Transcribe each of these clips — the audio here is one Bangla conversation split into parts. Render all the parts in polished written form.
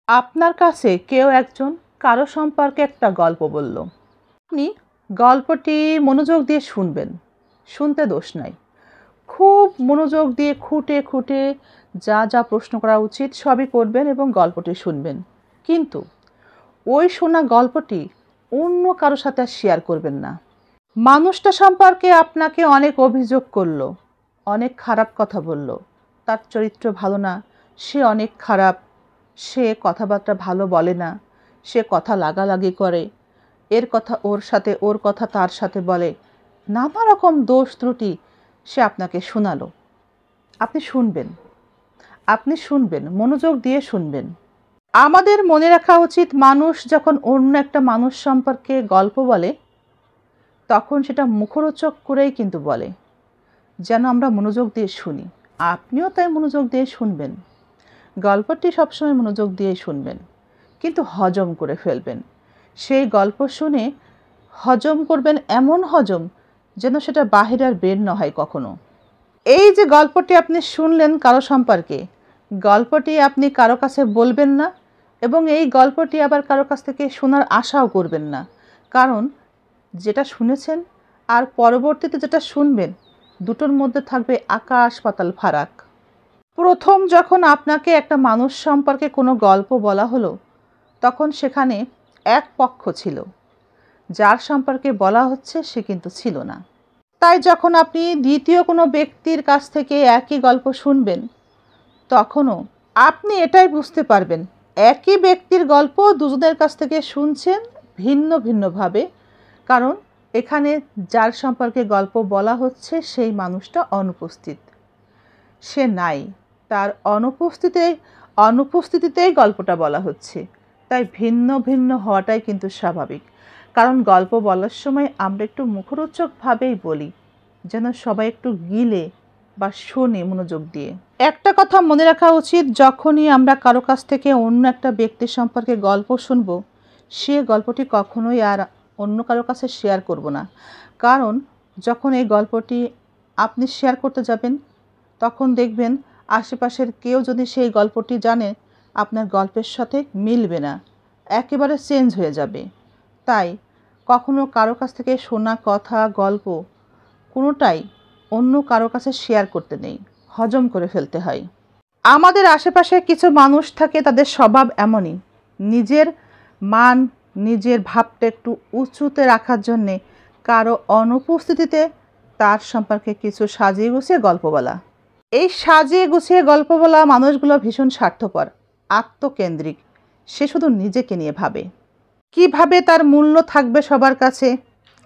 আপনার কাছে কেউ একজন কারো সম্পর্কে একটা গল্প বলল। আপনি গল্পটি মনোযোগ দিয়ে শুনবেন। শুনতে দোষ নাই। খুব মনোযোগ দিয়ে খুঁটে খুঁটে যা যা প্রশ্ন করা উচিত সবই করবেন এবং গল্পটি শুনবেন। কিন্তু ওই শোনা গল্পটি অন্য কারো সাথে আর শেয়ার করবেন না। মানুষটা সম্পর্কে আপনাকে অনেক অভিযোগ করলো, অনেক খারাপ কথা বলল। তার চরিত্র ভালো না, সে অনেক খারাপ, সে কথাবার্তা ভালো বলে না, সে কথা লাগালাগি করে, এর কথা ওর সাথে, ওর কথা তার সাথে বলে, নানা রকম দোষ ত্রুটি সে আপনাকে শোনালো। আপনি শুনবেন, আপনি শুনবেন, মনোযোগ দিয়ে শুনবেন। আমাদের মনে রাখা উচিত, মানুষ যখন অন্য একটা মানুষ সম্পর্কে গল্প বলে তখন সেটা মুখরোচক করেই কিন্তু বলে, যেন আমরা মনোযোগ দিয়ে শুনি। আপনিও তাই মনোযোগ দিয়ে শুনবেন। গল্পটি সবসময় মনোযোগ দিয়ে শুনবেন, কিন্তু হজম করে ফেলবেন। সেই গল্প শুনে হজম করবেন, এমন হজম যেন সেটা বাহির আর বের না হয় কখনো। এই যে গল্পটি আপনি শুনলেন কারো সম্পর্কে, গল্পটি আপনি কারো কাছে বলবেন না এবং এই গল্পটি আবার কারো কাছ থেকে শোনার আশাও করবেন না। কারণ যেটা শুনেছেন আর পরবর্তীতে যেটা শুনবেন, দুটোর মধ্যে থাকবে আকাশ পাতাল ফারাক। প্রথম যখন আপনাকে একটা মানুষ সম্পর্কে কোনো গল্প বলা হলো, তখন সেখানে এক পক্ষ ছিল, যার সম্পর্কে বলা হচ্ছে সে কিন্তু ছিল না। তাই যখন আপনি দ্বিতীয় কোনো ব্যক্তির কাছ থেকে একই গল্প শুনবেন, তখনও আপনি এটাই বুঝতে পারবেন একই ব্যক্তির গল্প দুজনের কাছ থেকে শুনছেন ভিন্ন ভিন্নভাবে। কারণ এখানে যার সম্পর্কে গল্প বলা হচ্ছে সেই মানুষটা অনুপস্থিত, সে নাই, তার অনুপস্থিতিতেই গল্পটা বলা হচ্ছে। তাই ভিন্ন ভিন্ন হওয়াটাই কিন্তু স্বাভাবিক। কারণ গল্প বলার সময় আমরা একটু মুখরোচকভাবেই বলি, যেন সবাই একটু গিলে বা শোনে মনোযোগ দিয়ে। একটা কথা মনে রাখা উচিত, যখনই আমরা কারো কাছ থেকে অন্য একটা ব্যক্তির সম্পর্কে গল্প শুনবো, সে গল্পটি কখনোই আর অন্য কারো কাছে শেয়ার করব না। কারণ যখন এই গল্পটি আপনি শেয়ার করতে যাবেন, তখন দেখবেন আশেপাশের কেউ যদি সেই গল্পটি জানে, আপনার গল্পের সাথে মিলবে না, একেবারে চেঞ্জ হয়ে যাবে। তাই কখনো কারো কাছ থেকে শোনা কথা, গল্প কোনোটাই অন্য কারো কাছে শেয়ার করতে নেই, হজম করে ফেলতে হয়। আমাদের আশেপাশে কিছু মানুষ থাকে, তাদের স্বভাব এমনই, নিজের মান, নিজের ভাবটা একটু উঁচুতে রাখার জন্যে কারো অনুপস্থিতিতে তার সম্পর্কে কিছু সাজিয়ে গুছিয়ে গল্প বলা। এই সাজিয়ে গুছিয়ে গল্প বলা মানুষগুলো ভীষণ স্বার্থপর, আত্মকেন্দ্রিক। সে শুধু নিজেকে নিয়ে ভাবে, কিভাবে তার মূল্য থাকবে সবার কাছে,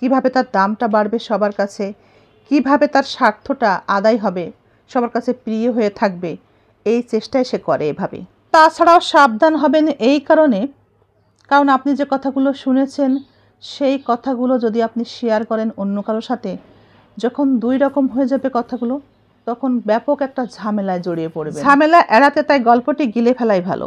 কিভাবে তার দামটা বাড়বে সবার কাছে, কিভাবে তার স্বার্থটা আদায় হবে, সবার কাছে প্রিয় হয়ে থাকবে, এই চেষ্টাই সে করে এভাবে। তাছাড়াও সাবধান হবেন এই কারণে, কারণ আপনি যে কথাগুলো শুনেছেন সেই কথাগুলো যদি আপনি শেয়ার করেন অন্য কারোর সাথে, যখন দুই রকম হয়ে যাবে কথাগুলো, তখন ব্যাপক একটা ঝামেলায় জড়িয়ে পড়বে। ঝামেলা এড়াতে তাই গল্পটি গিলে ফেলাই ভালো।